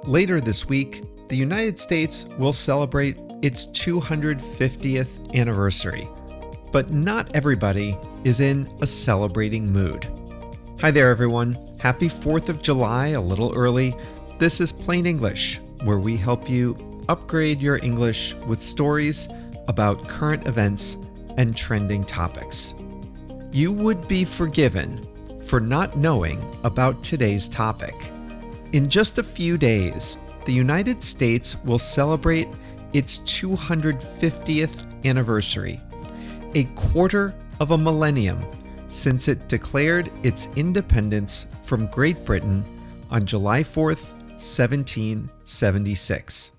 Later this week, the United States will celebrate its 250th anniversary, but not everybody is in a celebrating mood. Hi there, everyone. Happy 4th of July, a little early. This is Plain English, where we help you upgrade your English with stories about current events and trending topics. You would be forgiven for not knowing about today's topic. In just a few days, the United States will celebrate its 250th anniversary, a quarter of a millennium since it declared its independence from Great Britain on July 4th, 1776.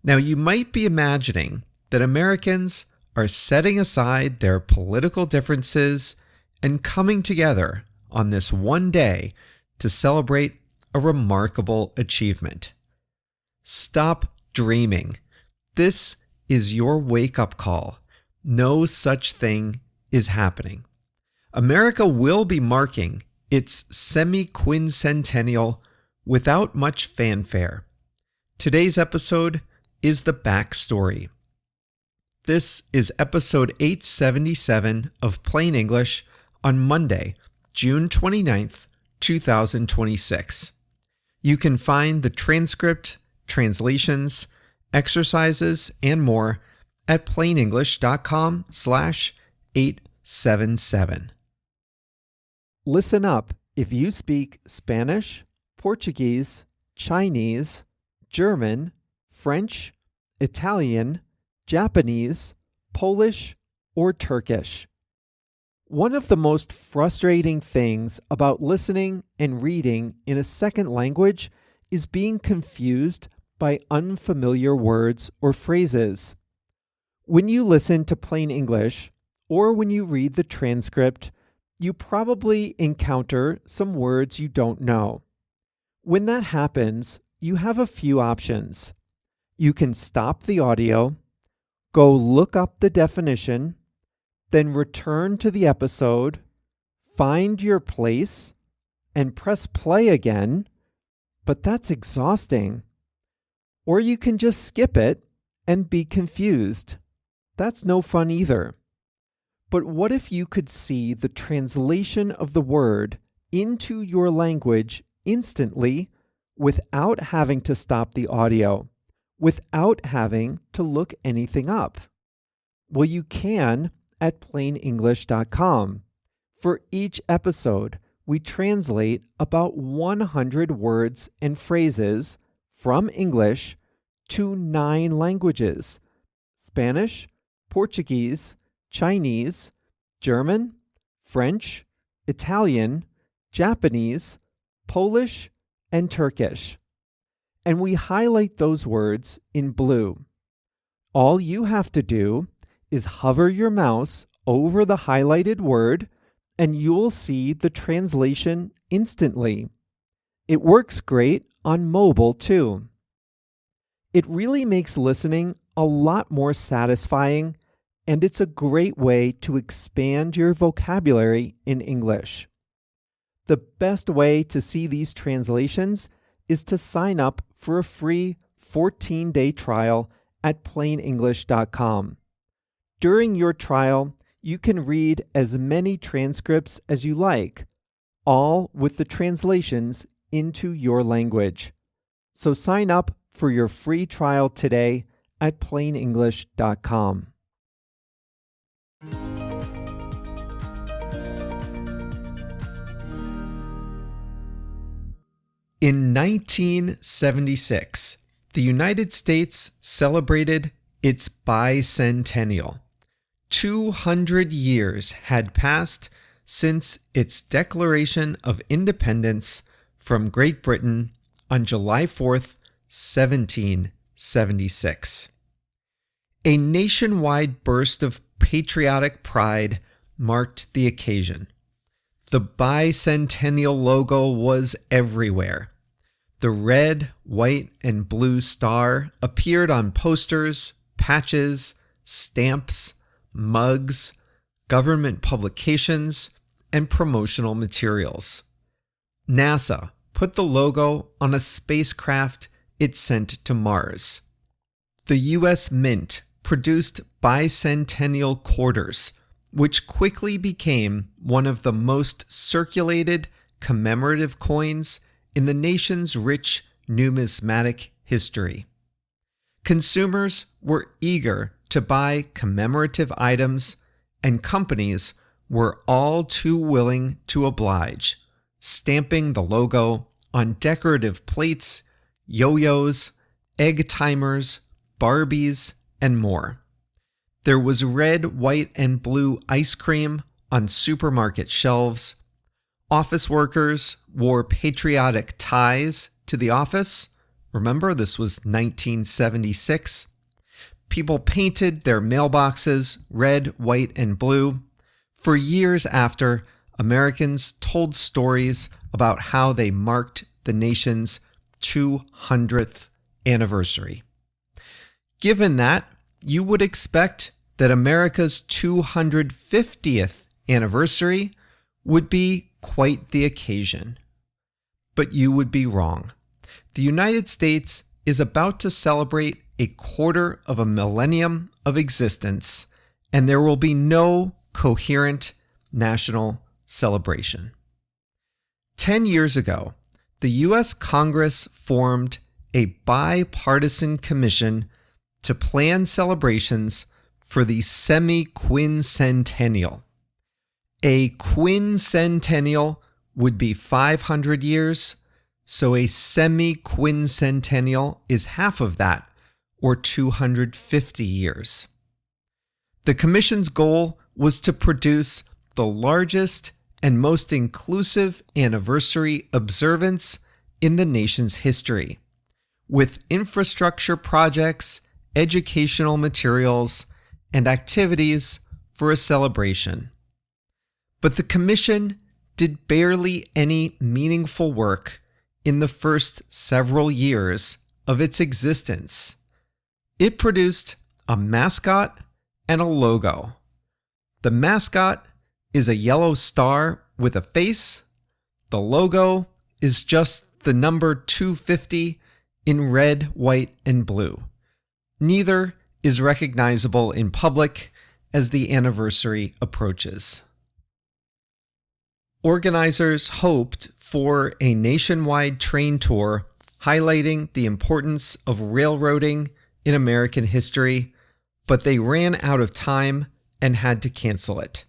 Now, you might be imagining that Americans are setting aside their political differences and coming together on this one day to celebrate a remarkable achievement. Stop dreaming. This is your wake-up call. No such thing is happening. America will be marking its semi-quincentennial without much fanfare. Today's episode is the backstory. This is episode 877 of Plain English on Monday, June 29th, 2026. You can find the transcript, translations, exercises, and more at plainenglish.com/877. Listen up if you speak Spanish, Portuguese, Chinese, German, French, Italian, Japanese, Polish, or Turkish. One of the most frustrating things about listening and reading in a second language is being confused by unfamiliar words or phrases. When you listen to Plain English, or when you read the transcript, you probably encounter some words you don't know. When that happens, you have a few options. You can stop the audio, go look up the definition, then return to the episode, find your place, and press play again, but that's exhausting. Or you can just skip it and be confused. That's no fun either. But what if you could see the translation of the word into your language instantly without having to stop the audio, without having to look anything up? Well, you can at plainenglish.com. For each episode, we translate about 100 words and phrases from English to 9 languages: Spanish, Portuguese, Chinese, German, French, Italian, Japanese, Polish, and Turkish. And we highlight those words in blue. All you have to do is hover your mouse over the highlighted word, and you'll see the translation instantly. It works great on mobile too. It really makes listening a lot more satisfying, and it's a great way to expand your vocabulary in English. The best way to see these translations is to sign up for a free 14-day trial at plainenglish.com. During your trial, you can read as many transcripts as you like, all with the translations into your language. So sign up for your free trial today at plainenglish.com. In 1976, the United States celebrated its bicentennial. 200 years had passed since its declaration of independence from Great Britain on July 4th, 1776. A nationwide burst of patriotic pride marked the occasion. The bicentennial logo was everywhere. The red, white, and blue star appeared on posters, patches, stamps, mugs, government publications, and promotional materials. NASA put the logo on a spacecraft it sent to Mars. The U.S. Mint produced bicentennial quarters, which quickly became one of the most circulated commemorative coins in the nation's rich numismatic history. Consumers were eager to buy commemorative items, and companies were all too willing to oblige, stamping the logo on decorative plates, yo-yos, egg timers, Barbies, and more. There was red, white, and blue ice cream on supermarket shelves. Office workers wore patriotic ties to the office. Remember, this was 1976. People painted their mailboxes red, white, and blue. For years after, Americans told stories about how they marked the nation's 200th anniversary. Given that, you would expect that America's 250th anniversary would be quite the occasion. But you would be wrong. The United States is about to celebrate a quarter of a millennium of existence, and there will be no coherent national celebration. 10 years ago, the U.S. Congress formed a bipartisan commission to plan celebrations for the semi-quincentennial. A quincentennial would be 500 years, so a semi-quincentennial is half of that, or 250 years. The commission's goal was to produce the largest and most inclusive anniversary observance in the nation's history, with infrastructure projects, educational materials, and activities for a celebration. But the commission did barely any meaningful work in the first several years of its existence. It produced a mascot and a logo. The mascot is a yellow star with a face. The logo is just the number 250 in red, white, and blue. Neither is recognizable in public as the anniversary approaches. Organizers hoped for a nationwide train tour highlighting the importance of railroading in American history, but they ran out of time and had to cancel it.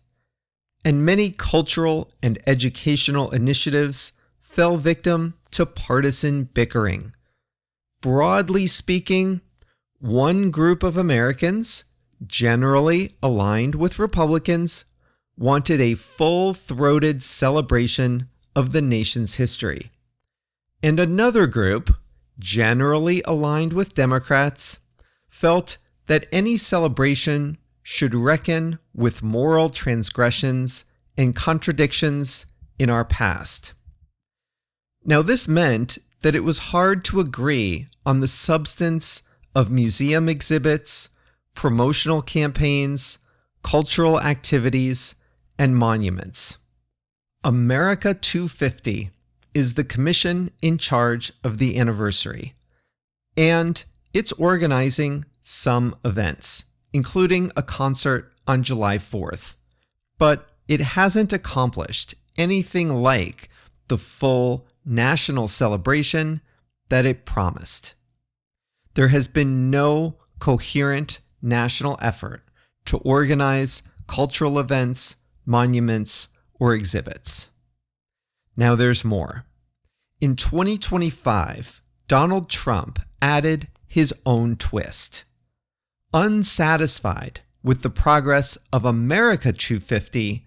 And many cultural and educational initiatives fell victim to partisan bickering. Broadly speaking, one group of Americans, generally aligned with Republicans, wanted a full-throated celebration of the nation's history. And another group, generally aligned with Democrats, felt that any celebration should reckon with moral transgressions and contradictions in our past. Now, this meant that it was hard to agree on the substance of museum exhibits, promotional campaigns, cultural activities, and monuments. America 250 is the commission in charge of the anniversary, and it's organizing some events, including a concert on July 4th. But it hasn't accomplished anything like the full national celebration that it promised. There has been no coherent national effort to organize cultural events, monuments, or exhibits. Now there's more. In 2025, Donald Trump added his own twist. Unsatisfied with the progress of America 250,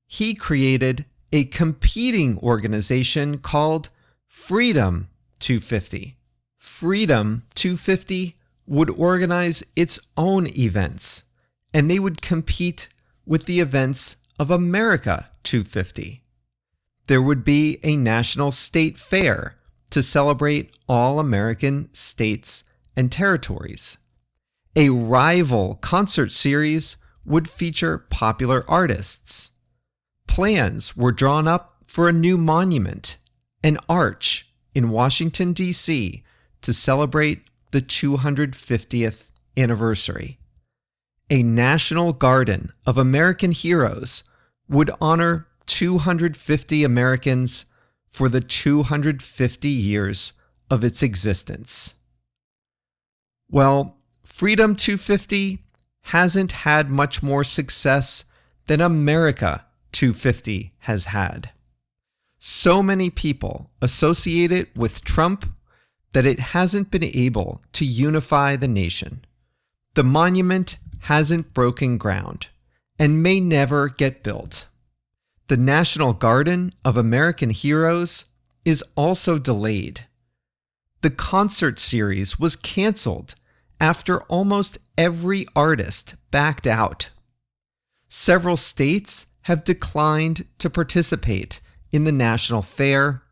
he created a competing organization called Freedom 250. Freedom 250 would organize its own events, and they would compete with the events of America 250. There would be a national state fair to celebrate all American states and territories. A rival concert series would feature popular artists. Plans were drawn up for a new monument, an arch in Washington, D.C. to celebrate the 250th anniversary. A national garden of American heroes would honor 250 Americans for the 250 years of its existence. Well, Freedom 250 hasn't had much more success than America 250 has had. So many people associate it with Trump that it hasn't been able to unify the nation. The monument hasn't broken ground and may never get built. The National Garden of American Heroes is also delayed. The concert series was canceled after almost every artist backed out. Several states have declined to participate in the National Fair.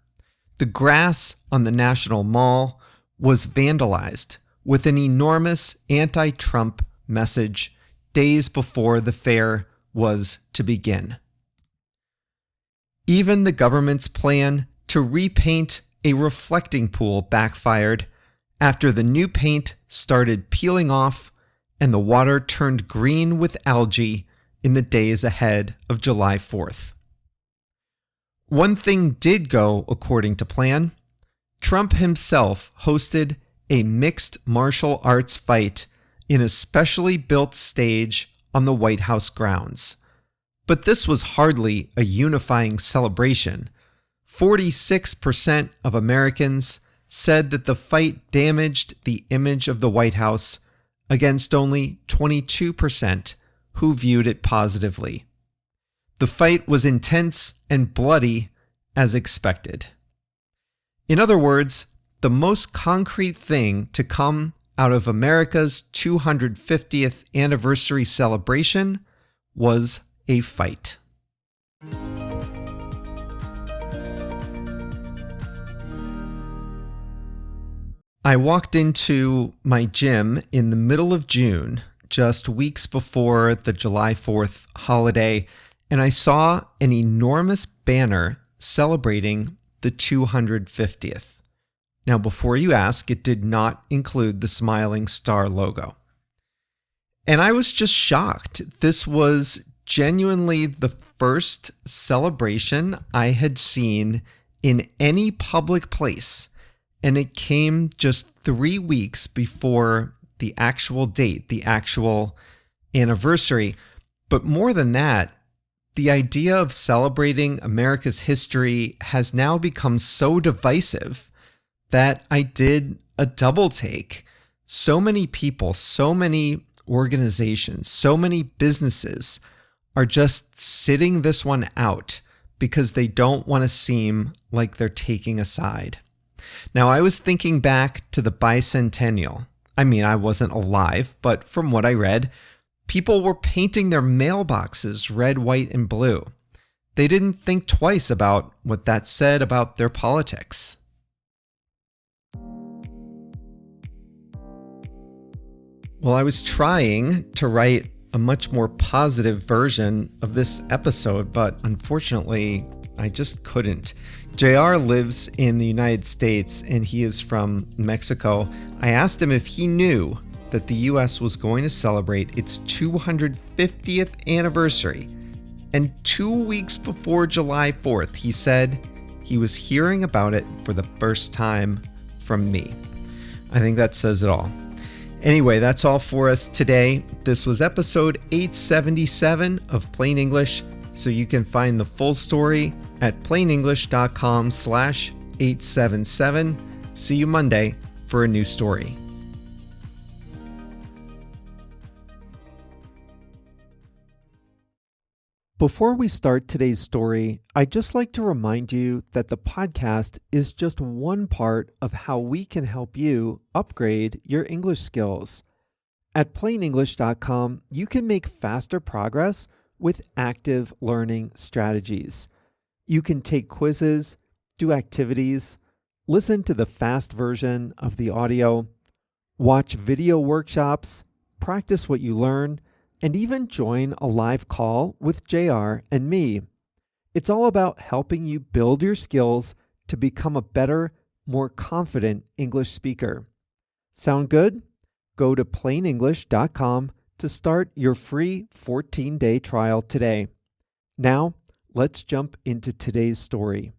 The grass on the National Mall was vandalized with an enormous anti-Trump message days before the fair was to begin. Even the government's plan to repaint a reflecting pool backfired after the new paint started peeling off and the water turned green with algae in the days ahead of July 4th. One thing did go according to plan. Trump himself hosted a mixed martial arts fight in a specially built stage on the White House grounds. But this was hardly a unifying celebration. 46% of Americans said that the fight damaged the image of the White House, against only 22% who viewed it positively. The fight was intense and bloody as expected. In other words, the most concrete thing to come out of America's 250th anniversary celebration was a fight. I walked into my gym in the middle of June, just weeks before the July 4th holiday, and I saw an enormous banner celebrating the 250th. Now, before you ask, it did not include the smiling star logo. And I was just shocked. This was genuinely the first celebration I had seen in any public place. And it came just 3 weeks before the actual date, the actual anniversary. But more than that, the idea of celebrating America's history has now become so divisive that I did a double take. So many people, so many organizations, so many businesses are just sitting this one out because they don't want to seem like they're taking a side. Now, I was thinking back to the bicentennial. I mean, I wasn't alive, but from what I read, people were painting their mailboxes red, white, and blue. They didn't think twice about what that said about their politics. Well, I was trying to write a much more positive version of this episode, but unfortunately, I just couldn't. JR lives in the United States and he is from Mexico. I asked him if he knew that the US was going to celebrate its 250th anniversary. And 2 weeks before July 4th, he said he was hearing about it for the first time from me. I think that says it all. Anyway, that's all for us today. This was episode 877 of Plain English, so you can find the full story at plainenglish.com/877. See you Monday for a new story. Before we start today's story, I'd just like to remind you that the podcast is just one part of how we can help you upgrade your English skills. At plainenglish.com, you can make faster progress with active learning strategies. You can take quizzes, do activities, listen to the fast version of the audio, watch video workshops, practice what you learn, and even join a live call with JR and me. It's all about helping you build your skills to become a better more confident English speaker. Sound good? Go to plainenglish.com to start your free 14-day trial today. Now, let's jump into today's story.